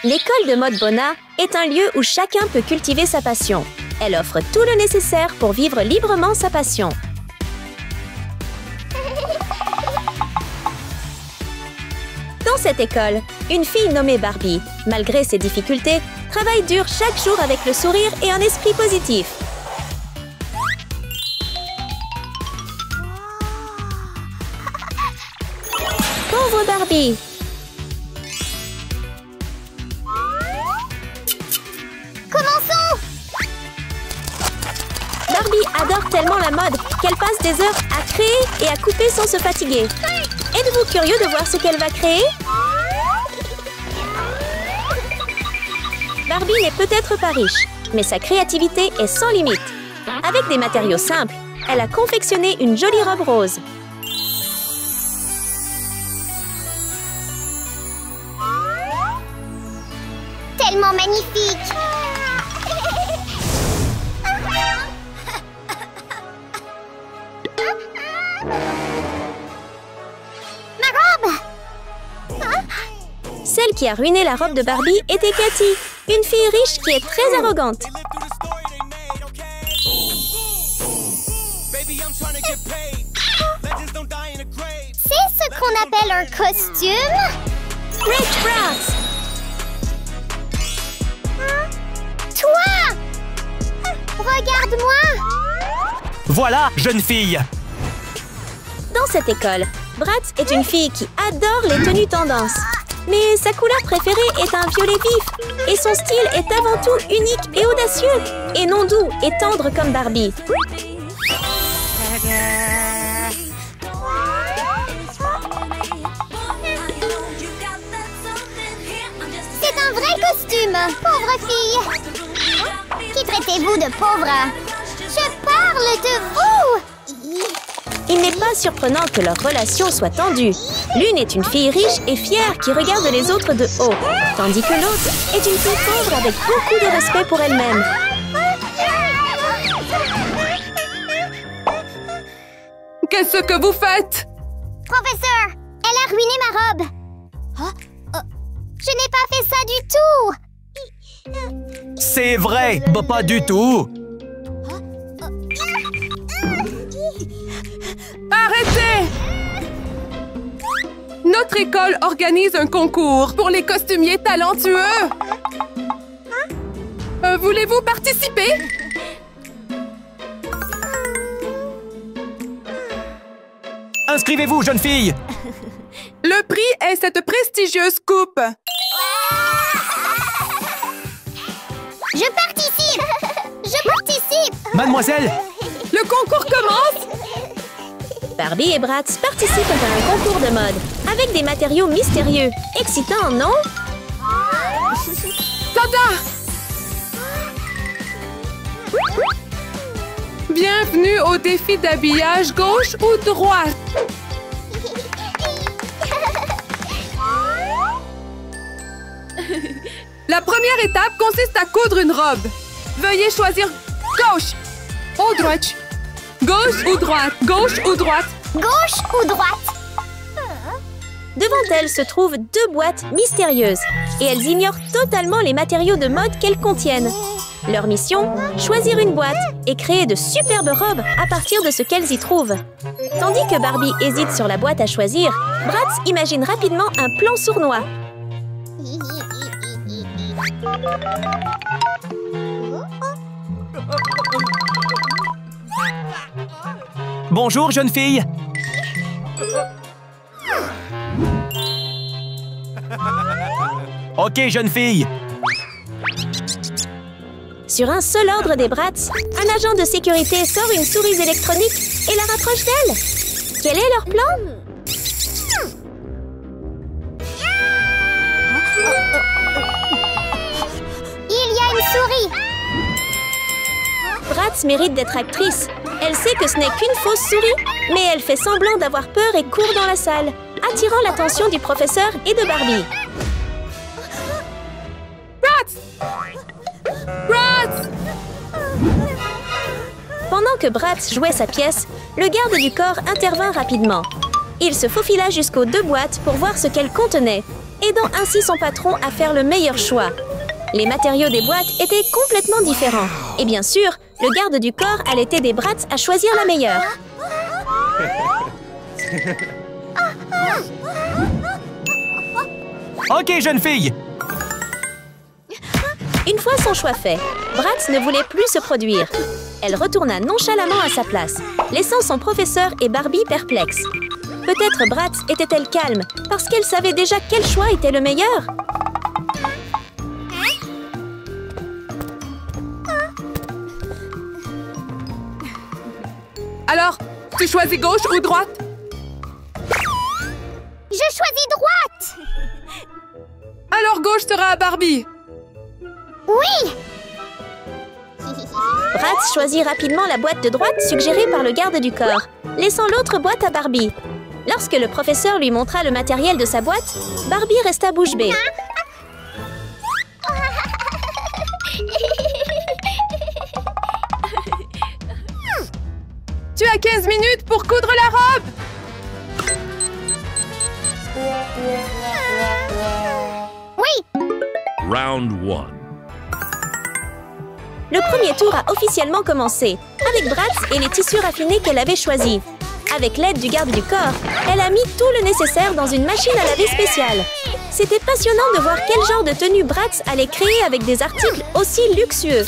L'école de mode Bona est un lieu où chacun peut cultiver sa passion. Elle offre tout le nécessaire pour vivre librement sa passion. Dans cette école, une fille nommée Barbie, malgré ses difficultés, travaille dur chaque jour avec le sourire et un esprit positif. Pauvre Barbie! Commençons! Barbie adore tellement la mode qu'elle passe des heures à créer et à couper sans se fatiguer. Êtes-vous curieux de voir ce qu'elle va créer? Barbie n'est peut-être pas riche, mais sa créativité est sans limite. Avec des matériaux simples, elle a confectionné une jolie robe rose. Tellement magnifique! Ma robe! Celle qui a ruiné la robe de Barbie était Cathy, une fille riche qui est très arrogante. C'est ce qu'on appelle un costume? Rich Bratz! Toi! Regarde-moi! Voilà, jeune fille! Dans cette école, Bratz est une fille qui adore les tenues tendance. Mais sa couleur préférée est un violet vif. Et son style est avant tout unique et audacieux. Et non doux et tendre comme Barbie. C'est un vrai costume, pauvre fille! Qui traitez-vous de pauvre? Je parle de vous! Il n'est pas surprenant que leur relation soit tendue. L'une est une fille riche et fière qui regarde les autres de haut, tandis que l'autre est une fille pauvre avec beaucoup de respect pour elle-même. Qu'est-ce que vous faites? Professeur, elle a ruiné ma robe! Je n'ai pas fait ça du tout! C'est vrai! Bah, pas du tout! Arrêtez! Notre école organise un concours pour les costumiers talentueux. Voulez-vous participer? Inscrivez-vous, jeune fille! Le prix est cette prestigieuse coupe. Je participe! Je participe! Mademoiselle! Le concours commence! Barbie et Bratz participent à un concours de mode avec des matériaux mystérieux. Excitant, non? Tada! Bienvenue au défi d'habillage gauche ou droite. La première étape consiste à coudre une robe. Veuillez choisir gauche ou droite. Gauche ou droite. Gauche ou droite. Gauche ou droite? Devant elles se trouvent deux boîtes mystérieuses et elles ignorent totalement les matériaux de mode qu'elles contiennent. Leur mission, choisir une boîte et créer de superbes robes à partir de ce qu'elles y trouvent. Tandis que Barbie hésite sur la boîte à choisir, Bratz imagine rapidement un plan sournois. Bonjour, jeune fille! Ok, jeune fille! Sur un seul ordre des Bratz, un agent de sécurité sort une souris électronique et la rapproche d'elle. Quel est leur plan? Il y a une souris! Bratz mérite d'être actrice. Elle sait que ce n'est qu'une fausse souris, mais elle fait semblant d'avoir peur et court dans la salle, attirant l'attention du professeur et de Barbie. Bratz! Bratz! Pendant que Bratz jouait sa pièce, le garde du corps intervint rapidement. Il se faufila jusqu'aux deux boîtes pour voir ce qu'elles contenaient. aidant ainsi son patron à faire le meilleur choix. Les matériaux des boîtes étaient complètement différents. Et bien sûr, le garde du corps allait aider Bratz à choisir la meilleure. OK, jeune fille! Une fois son choix fait, Bratz ne voulait plus se produire. Elle retourna nonchalamment à sa place, laissant son professeur et Barbie perplexes. Peut-être Bratz était-elle calme, parce qu'elle savait déjà quel choix était le meilleur. Alors, tu choisis gauche ou droite? Je choisis droite! Alors gauche sera à Barbie. Oui! Bratz choisit rapidement la boîte de droite suggérée par le garde du corps, laissant l'autre boîte à Barbie. Lorsque le professeur lui montra le matériel de sa boîte, Barbie resta bouche bée. Tu as 15 minutes pour coudre la robe. Oui! Round 1. Le premier tour a officiellement commencé, avec Bratz et les tissus raffinés qu'elle avait choisis. Avec l'aide du garde du corps, elle a mis tout le nécessaire dans une machine à laver spéciale. C'était passionnant de voir quel genre de tenue Bratz allait créer avec des articles aussi luxueux.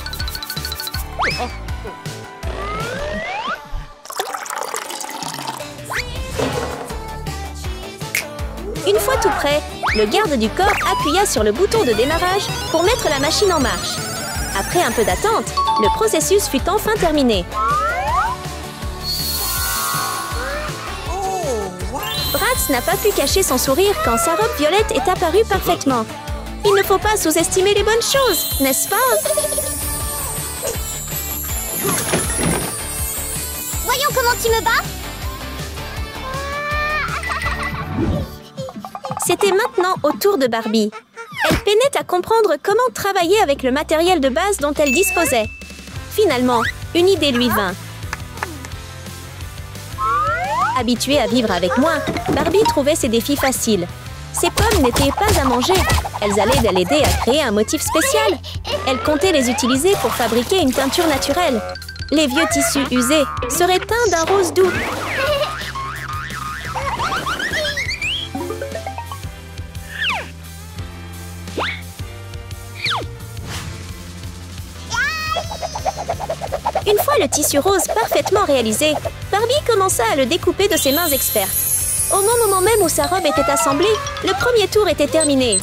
Une fois tout prêt, le garde du corps appuya sur le bouton de démarrage pour mettre la machine en marche. Après un peu d'attente, le processus fut enfin terminé. Bratz n'a pas pu cacher son sourire quand sa robe violette est apparue parfaitement. Il ne faut pas sous-estimer les bonnes choses, n'est-ce pas? Voyons comment tu me bats! C'était maintenant au tour de Barbie. Elle peinait à comprendre comment travailler avec le matériel de base dont elle disposait. Finalement, une idée lui vint. Habituée à vivre avec moi, Barbie trouvait ses défis faciles. Ces pommes n'étaient pas à manger. Elles allaient l'aider à créer un motif spécial. Elle comptait les utiliser pour fabriquer une teinture naturelle. Les vieux tissus usés seraient teints d'un rose doux. Une fois le tissu rose parfaitement réalisé, Barbie commença à le découper de ses mains expertes. Au moment même où sa robe était assemblée, le premier tour était terminé.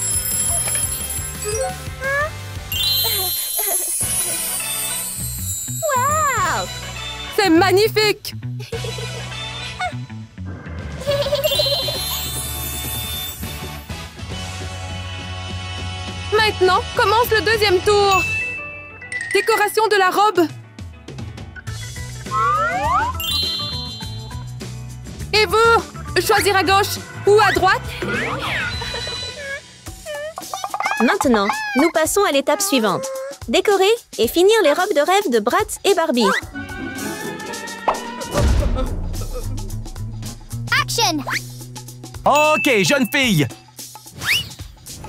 Wow! C'est magnifique! Maintenant, commence le deuxième tour. Décoration de la robe. Et vous, choisir à gauche ou à droite? Maintenant, nous passons à l'étape suivante. Décorer et finir les robes de rêve de Bratz et Barbie. Action! OK, jeune fille!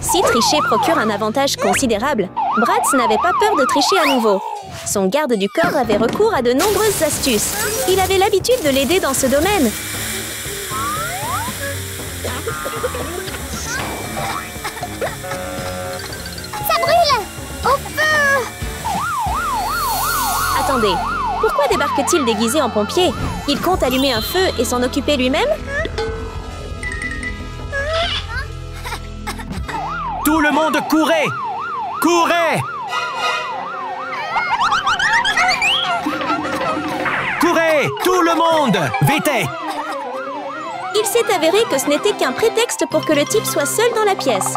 Si tricher procure un avantage considérable, Bratz n'avait pas peur de tricher à nouveau. Son garde du corps avait recours à de nombreuses astuces. Il avait l'habitude de l'aider dans ce domaine. Ça brûle! Au feu! Attendez, pourquoi débarque-t-il déguisé en pompier? Il compte allumer un feu et s'en occuper lui-même? Tout le monde courez! Courez! Courez! Tout le monde! Vite! Il s'est avéré que ce n'était qu'un prétexte pour que le type soit seul dans la pièce.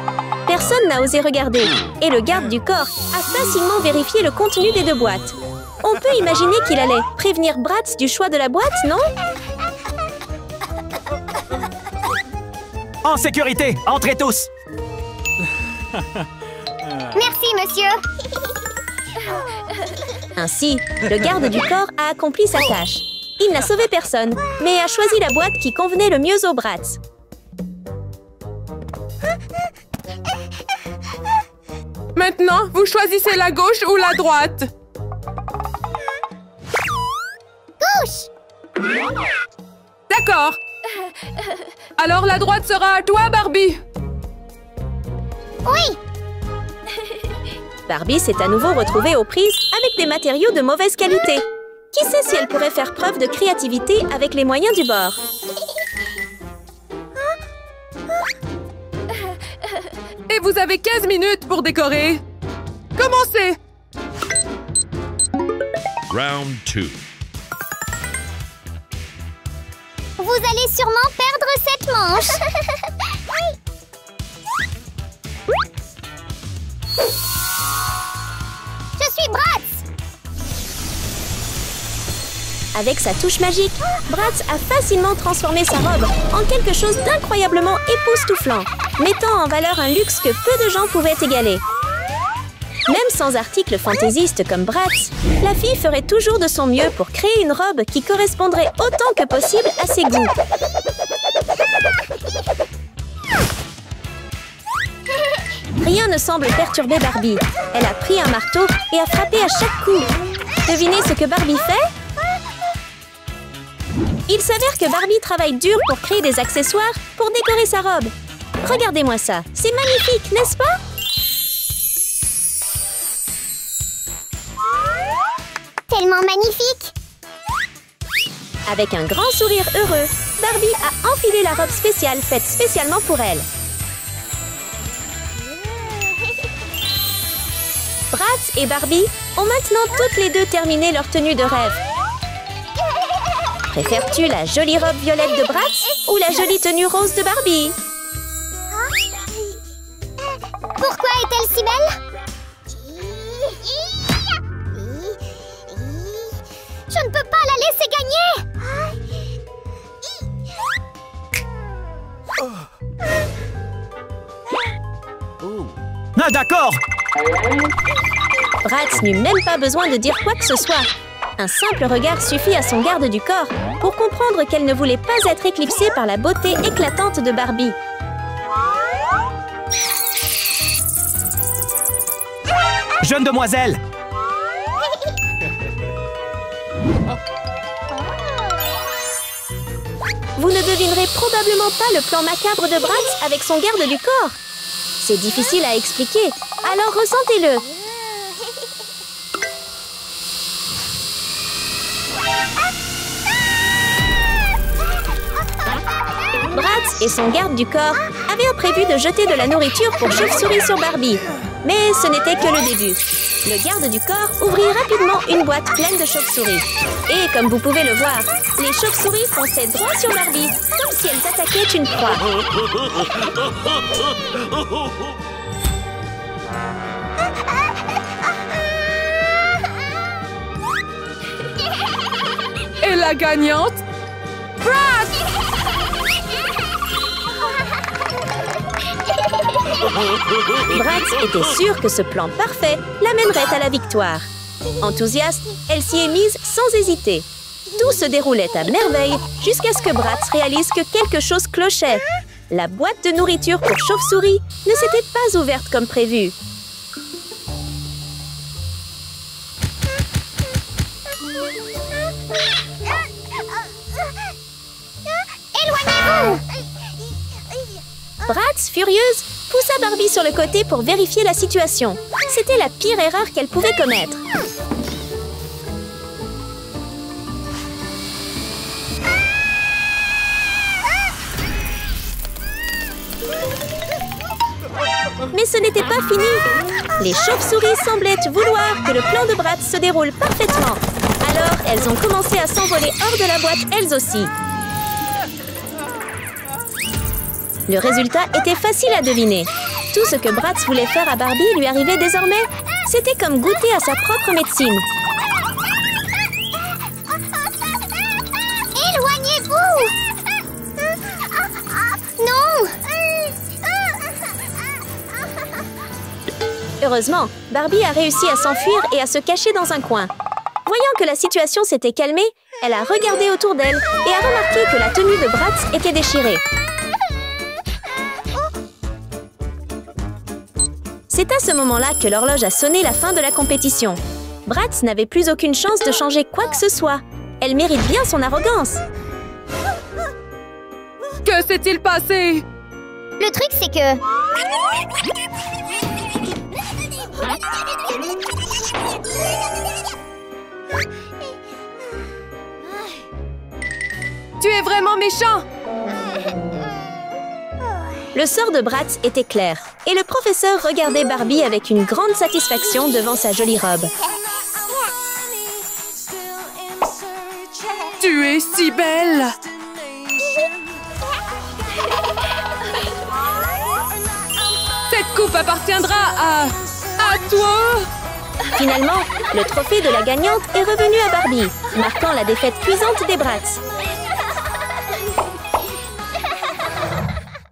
Personne n'a osé regarder, et le garde du corps a facilement vérifié le contenu des deux boîtes. On peut imaginer qu'il allait prévenir Bratz du choix de la boîte, non? En sécurité! Entrez tous! Merci, monsieur! Ainsi, le garde du corps a accompli sa tâche. Il n'a sauvé personne, mais a choisi la boîte qui convenait le mieux au Bratz. Maintenant, vous choisissez la gauche ou la droite. Gauche! D'accord. Alors la droite sera à toi, Barbie. Oui! Barbie s'est à nouveau retrouvée aux prises avec des matériaux de mauvaise qualité. Qui sait si elle pourrait faire preuve de créativité avec les moyens du bord? Et vous avez 15 minutes pour décorer. Commencez! Round 2. Vous allez sûrement perdre cette manche. Je suis Bratz. Avec sa touche magique, Bratz a facilement transformé sa robe en quelque chose d'incroyablement époustouflant, mettant en valeur un luxe que peu de gens pouvaient égaler. Même sans article fantaisiste comme Bratz, la fille ferait toujours de son mieux pour créer une robe qui correspondrait autant que possible à ses goûts. Rien ne semble perturber Barbie. Elle a pris un marteau et a frappé à chaque coup. Devinez ce que Barbie fait? Il s'avère que Barbie travaille dur pour créer des accessoires pour décorer sa robe. Regardez-moi ça, c'est magnifique, n'est-ce pas? Tellement magnifique. Avec un grand sourire heureux, Barbie a enfilé la robe spéciale faite spécialement pour elle. Bratz et Barbie ont maintenant toutes les deux terminé leur tenue de rêve. Préfères-tu la jolie robe violette de Bratz ou la jolie tenue rose de Barbie? Pourquoi est-elle si belle? Je ne peux pas la laisser gagner. Ah, d'accord! Bratz n'eut même pas besoin de dire quoi que ce soit. Un simple regard suffit à son garde du corps pour comprendre qu'elle ne voulait pas être éclipsée par la beauté éclatante de Barbie. Jeune demoiselle! Vous ne devinerez probablement pas le plan macabre de Bratz avec son garde du corps. C'est difficile à expliquer, alors ressentez-le. Bratz et son garde du corps avaient prévu de jeter de la nourriture pour chauve-souris sur Barbie. Mais ce n'était que le début. Le garde du corps ouvrit rapidement une boîte pleine de chauves-souris. Et comme vous pouvez le voir, les chauves-souris fonçaient droit sur Barbie, comme si elles attaquaient une proie. Et la gagnante? Bratz! Bratz était sûre que ce plan parfait l'amènerait à la victoire. Enthousiaste, elle s'y est mise sans hésiter. Tout se déroulait à merveille jusqu'à ce que Bratz réalise que quelque chose clochait. La boîte de nourriture pour chauve-souris ne s'était pas ouverte comme prévu. Éloignez-vous! Bratz, furieuse, poussa Barbie sur le côté pour vérifier la situation. C'était la pire erreur qu'elle pouvait commettre. Mais ce n'était pas fini. Les chauves-souris semblaient vouloir que le plan de Bratz se déroule parfaitement. Alors, elles ont commencé à s'envoler hors de la boîte elles aussi. Le résultat était facile à deviner. Tout ce que Bratz voulait faire à Barbie lui arrivait désormais. C'était comme goûter à sa propre médecine. Éloignez-vous! Non! Heureusement, Barbie a réussi à s'enfuir et à se cacher dans un coin. Voyant que la situation s'était calmée, elle a regardé autour d'elle et a remarqué que la tenue de Bratz était C'est à ce moment-là que l'horloge a sonné la fin de la compétition. Bratz n'avait plus aucune chance de changer quoi que ce soit. Elle mérite bien son arrogance. Que s'est-il passé? Le truc, c'est que... Tu es vraiment méchant! Le sort de Bratz était clair, et le professeur regardait Barbie avec une grande satisfaction devant sa jolie robe. Tu es si belle! Cette coupe appartiendra à toi! Finalement, le trophée de la gagnante est revenu à Barbie, marquant la défaite cuisante des Bratz.